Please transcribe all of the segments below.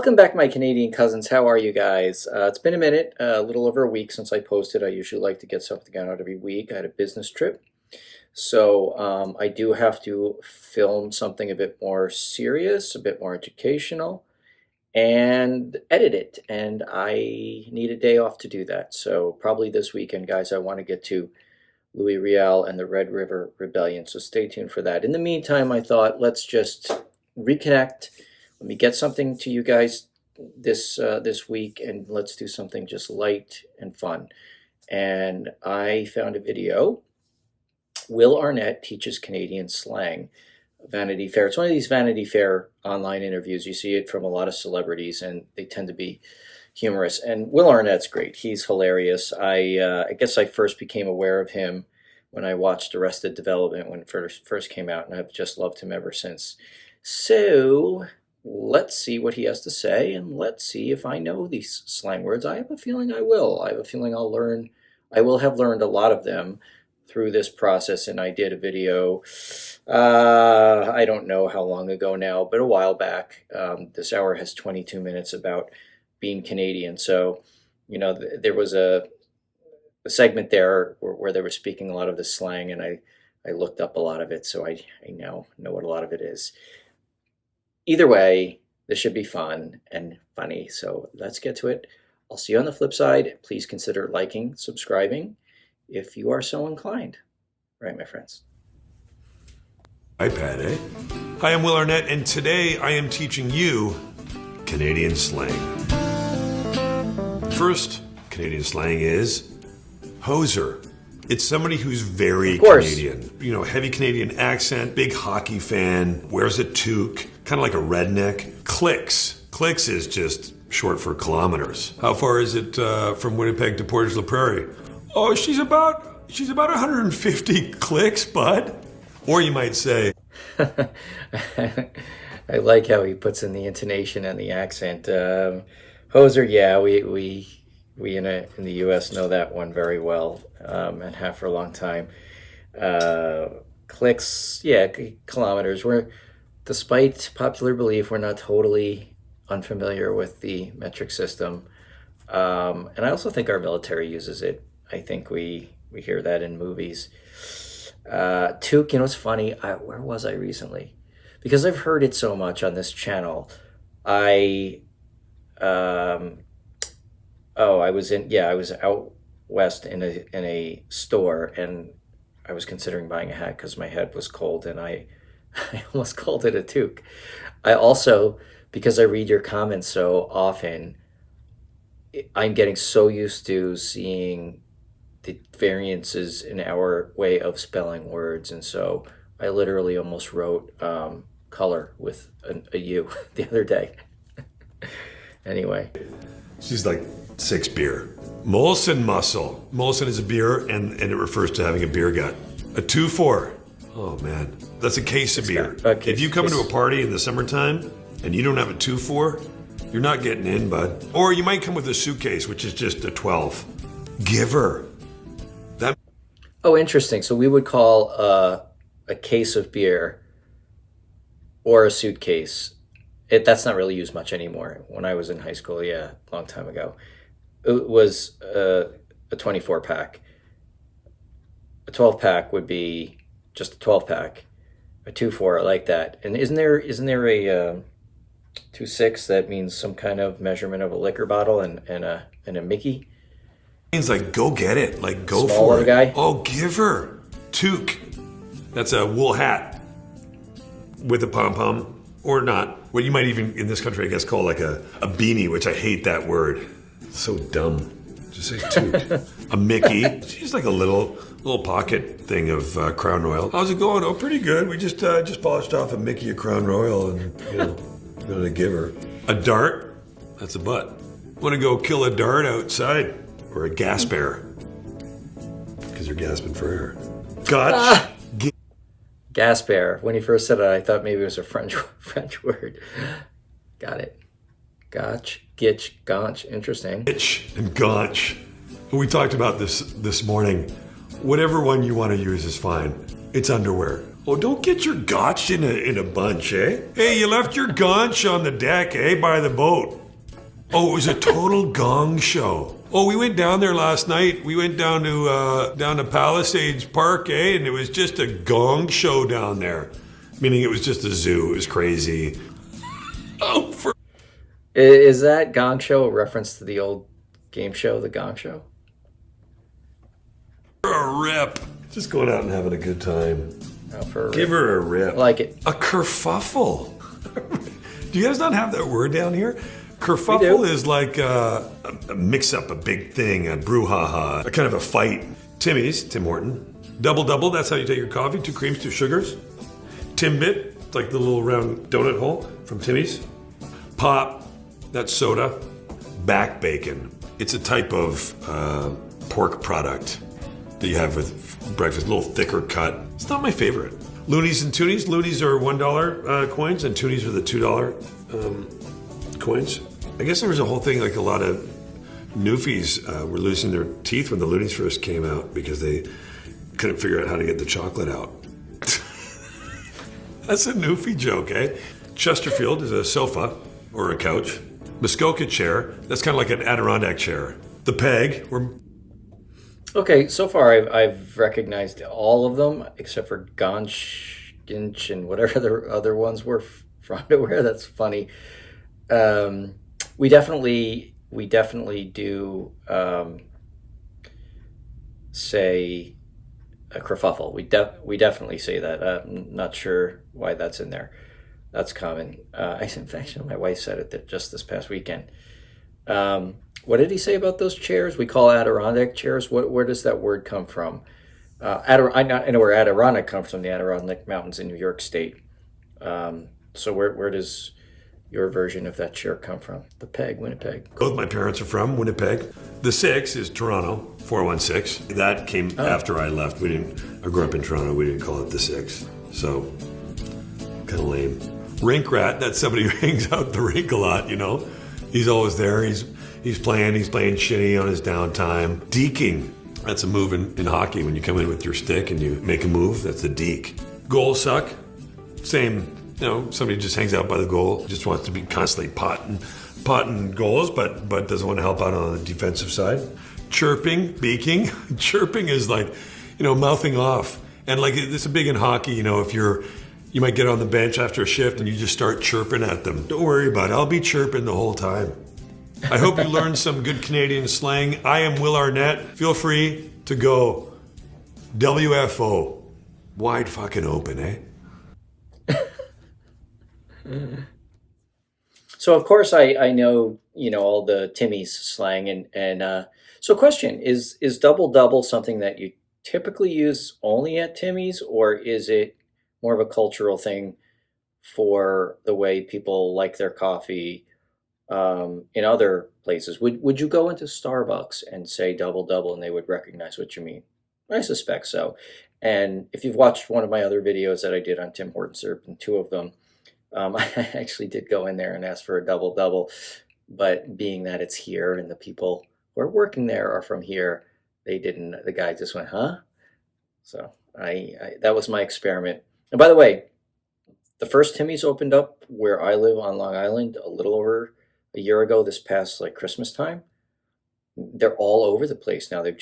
Welcome back, my Canadian cousins. How are you guys? It's been a minute, a little over a week since I posted. I usually like to get something out every week. I had a business trip, so I do have to film something a bit more serious, a bit more educational, and edit it. And I need a day off to do that. So probably this weekend, guys, I want to get to Louis Riel and the Red River Rebellion. So stay tuned for that. In the meantime, I thought let's just reconnect. Let me get something to you guys this week, and let's do something just light and fun. And I found a video. Will Arnett teaches Canadian slang. Vanity Fair. It's one of these Vanity Fair online interviews. You see it from a lot of celebrities, and they tend to be humorous. And Will Arnett's great. He's hilarious. I guess I first became aware of him when I watched Arrested Development when it first came out, and I've just loved him ever since. So let's see what he has to say, and let's see if I know these slang words. I have a feeling I will. I have a feeling I will have learned a lot of them through this process, and I did a video, I don't know how long ago now, but a while back. This hour has 22 minutes about being Canadian. So, there was a segment there where they were speaking a lot of the slang, and I looked up a lot of it, so I now know what a lot of it is. Either way, this should be fun and funny, so let's get to it. I'll see you on the flip side. Please consider liking, subscribing, if you are so inclined. Right, my friends? iPad, eh? Hi, I'm Will Arnett, and today I am teaching you Canadian slang. First Canadian slang is hoser. It's somebody who's very Canadian. Heavy Canadian accent, big hockey fan, wears a toque, kind of like a redneck. Clicks. Clicks is just short for kilometers. How far is it from Winnipeg to Portage la Prairie? Oh, she's about 150 clicks, bud. Or you might say, I like how he puts in the intonation and the accent. Hoser, yeah, we in the U.S. know that one very well, and have for a long time. Clicks, yeah, kilometers. Despite popular belief, we're not totally unfamiliar with the metric system, and I also think our military uses it. I think we hear that in movies. Toque, it's funny. Where was I recently? Because I've heard it so much on this channel. I was out west in a store, and I was considering buying a hat because my head was cold, and I almost called it a toque. I also, because I read your comments so often, I'm getting so used to seeing the variances in our way of spelling words, and so I literally almost wrote color with a U the other day. Anyway. she's like 6 beer. Molson Muscle. Molson is a beer, and it refers to having a beer gut. A 2-4. Oh, man. That's a case of beer. If you come into a party in the summertime and you don't have a 2-4, you're not getting in, bud. Or you might come with a suitcase, which is just a 12. Giver. Oh, interesting. So we would call a case of beer or a suitcase. That's not really used much anymore. When I was in high school, yeah, a long time ago, it was a 24-pack. A 12-pack would be just a 12-pack. A 2-4, I like that. And isn't there a 2-6 that means some kind of measurement of a liquor bottle and a Mickey? Means like go get it, like go Smaller for it. Guy. Oh, giver. Toque. That's a wool hat with a pom-pom, or not. What you might even, in this country, I guess, call like a beanie, which I hate that word. So dumb. Just say toque. A Mickey. She's like a little pocket thing of Crown Royal. How's it going? Oh, pretty good. We just polished off a Mickey of Crown Royal, and gonna give her. A dart. That's a butt. Want to go kill a dart outside? Or a gas bear, because you're gasping for air. Gotch. Gas bear. When he first said it, I thought maybe it was a French word. Got it. Gotch, gitch, gaunch. Interesting. Gitch and gaunch. We talked about this morning. Whatever one you want to use is fine. It's underwear. Oh, don't get your gotch in a bunch, eh? Hey, you left your gaunch on the deck, eh, by the boat. Oh, it was a total gong show. Oh, we went down there last night. We went down to Palisades Park, eh? And it was just a gong show down there. Meaning it was just a zoo. It was crazy. Oh, for Is that Gong Show a reference to the old game show, The Gong Show? a rip. Just going out and having a good time. Oh, for a Give rip. her a I rip. like it. A kerfuffle. Do you guys not have that word down here? Kerfuffle is like a mix-up, a big thing, a brouhaha, a kind of a fight. Timmy's, Tim Horton. Double double, that's how you take your coffee. 2 creams, 2 sugars. Timbit, it's like the little round donut hole from Timmy's. Pop, that's soda. Back bacon, it's a type of pork product that you have with breakfast, a little thicker cut. It's not my favorite. Loonies and toonies. Loonies are $1 coins and toonies are the $2 coins. I guess there was a whole thing, like a lot of newfies were losing their teeth when the loonies first came out because they couldn't figure out how to get the chocolate out. That's a newfie joke, eh? Chesterfield is a sofa or a couch. Muskoka chair, that's kind of like an Adirondack chair. The peg, Okay, so far I've recognized all of them except for Gonch, Ginch, and whatever the other ones were from nowhere. That's funny. We definitely do say a kerfuffle. We definitely say that. I'm not sure why that's in there. That's common. In fact, my wife said it just this past weekend. What did he say about those chairs? We call Adirondack chairs. Where does that word come from? I know where Adirondack comes from, the Adirondack Mountains in New York State. So where does your version of that chair come from? The peg, Winnipeg. both my parents are from Winnipeg. The 6 is Toronto, 416. That came after I left. I grew up in Toronto, we didn't call it the 6. So, kind of lame. Rink rat, that's somebody who hangs out at the rink a lot, you know? He's always there. He's playing shinny on his downtime. Deking, that's a move in hockey. When you come in with your stick and you make a move, that's a deke. Goal suck, same. You know, somebody just hangs out by the goal, just wants to be constantly potting goals, but doesn't want to help out on the defensive side. Chirping, beaking. Chirping is like, you know, mouthing off. And like, it's a big in hockey, you know, if you might get on the bench after a shift and you just start chirping at them. Don't worry about it, I'll be chirping the whole time. I hope you learned some good Canadian slang. I am Will Arnett. Feel free to go WFO. Wide fucking open, eh? So of course I know all the Timmy's slang and so question is double double something that you typically use only at Timmy's, or is it more of a cultural thing for the way people like their coffee in other places? Would you go into Starbucks and say double double and they would recognize what you mean? I suspect so. And if you've watched one of my other videos that I did on Tim Hortons, there have been 2 of them. I actually did go in there and ask for a double double, but being that it's here and the people who are working there are from here, they didn't. The guy just went, "Huh?" So I that was my experiment. And by the way, the first Timmy's opened up where I live on Long Island a little over a year ago. This past like Christmas time, they're all over the place now. There's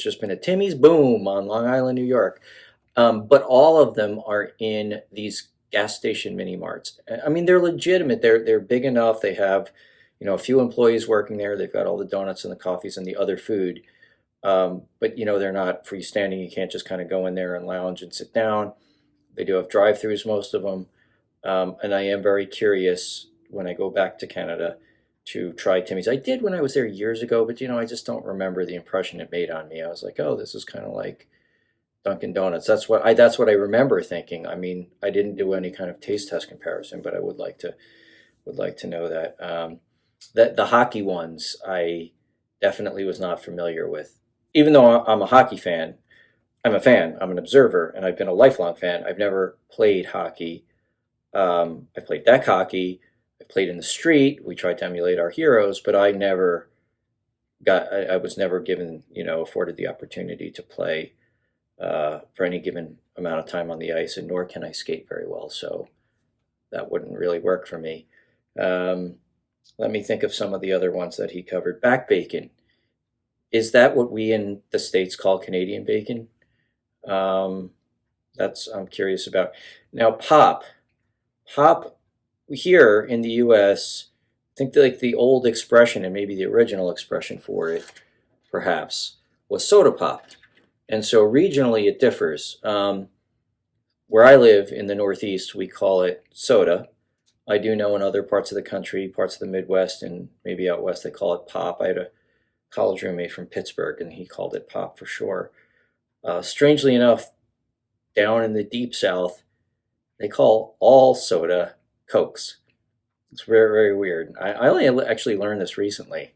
just been a Timmy's boom on Long Island, New York. But all of them are in these gas station mini marts. I mean, they're legitimate. They're big enough. They have, a few employees working there. They've got all the donuts and the coffees and the other food. But they're not freestanding. You can't just kind of go in there and lounge and sit down. They do have drive-throughs, most of them. And I am very curious when I go back to Canada to try Timmy's. I did when I was there years ago, but I just don't remember the impression it made on me. I was like, oh, this is kind of like Dunkin' Donuts. That's what I remember thinking. I mean, I didn't do any kind of taste test comparison, but I would like to know that. That the hockey ones, I definitely was not familiar with. Even though I'm a hockey fan, I'm a fan. I'm an observer, and I've been a lifelong fan. I've never played hockey. I played deck hockey. I played in the street. We tried to emulate our heroes, but I was never given, afforded the opportunity to play for any given amount of time on the ice, and nor can I skate very well, so that wouldn't really work for me. Um, Let me think of some of the other ones that he covered. Back bacon. Is that what we in the States call Canadian bacon? Um, that's I'm curious about. Now, pop. Pop here in the US, I think like the old expression and maybe the original expression for it, perhaps, was soda pop. And so regionally it differs. Where I live in the Northeast, we call it soda. I do know in other parts of the country, parts of the Midwest, and maybe out west, they call it pop. I had a college roommate from Pittsburgh, and he called it pop for sure. Strangely enough, down in the deep South, they call all soda Cokes. It's very, very weird. I only actually learned this recently.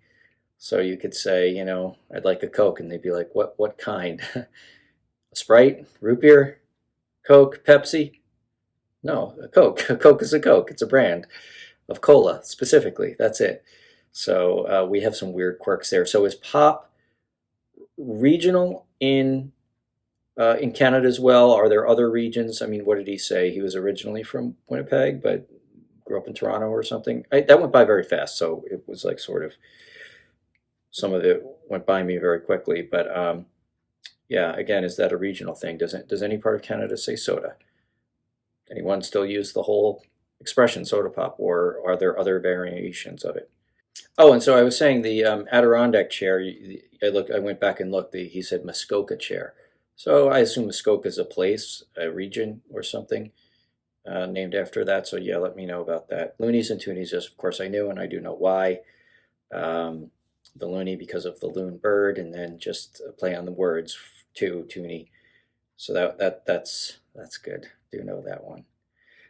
So you could say, I'd like a Coke, and they'd be like, what kind? Sprite, root beer, Coke, Pepsi? No, a Coke. A Coke is a Coke. It's a brand of cola specifically. That's it. So we have some weird quirks there. So is pop regional in Canada as well? Are there other regions? I mean, what did he say? He was originally from Winnipeg, but grew up in Toronto or something. That went by very fast, so it was like sort of some of it went by me very quickly. But yeah, again, is that a regional thing? Does any part of Canada say soda? Anyone still use the whole expression soda pop, or are there other variations of it? Oh, and so I was saying the Adirondack chair. I went back and looked. He said Muskoka chair. So I assume Muskoka is a place, a region, or something named after that. So yeah, let me know about that. Loonies and Toonies, yes, of course I knew, and I do know why. The loony because of the loon bird, and then just a play on the words too, Toonie. So that's good. Do know that one.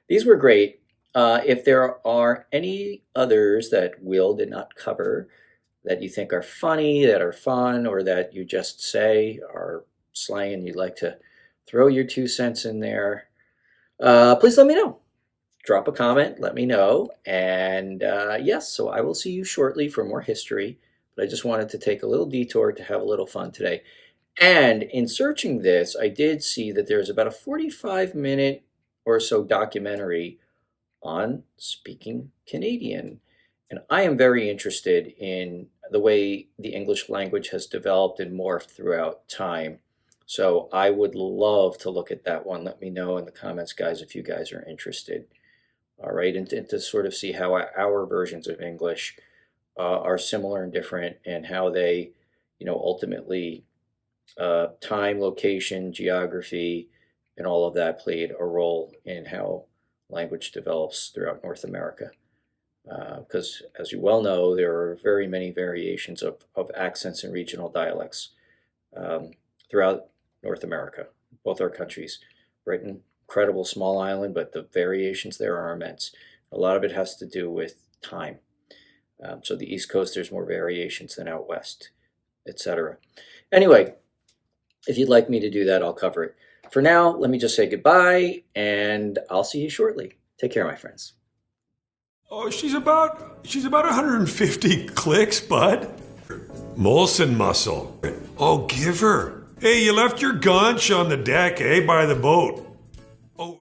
These were great. If there are any others that Will did not cover that you think are funny, that are fun, or that you just say are slang and you'd like to throw your 2 cents in there, please let me know. Drop a comment, let me know. And yes, so I will see you shortly for more history. But I just wanted to take a little detour to have a little fun today. And in searching this, I did see that there's about a 45-minute or so documentary on speaking Canadian. And I am very interested in the way the English language has developed and morphed throughout time. So I would love to look at that one. Let me know in the comments, guys, if you guys are interested. All right, and to sort of see how our versions of English are similar and different, and how they, ultimately time, location, geography, and all of that played a role in how language develops throughout North America. Because as you well know, there are very many variations of accents and regional dialects throughout North America, both our countries. Britain, incredible small island, but the variations there are immense. A lot of it has to do with time. So the East Coast, there's more variations than out west, etc. Anyway, if you'd like me to do that, I'll cover it. For now, let me just say goodbye, and I'll see you shortly. Take care, my friends. Oh, she's about 150 clicks, bud. Molson muscle. Oh, give her. Hey, you left your gunch on the deck, by the boat.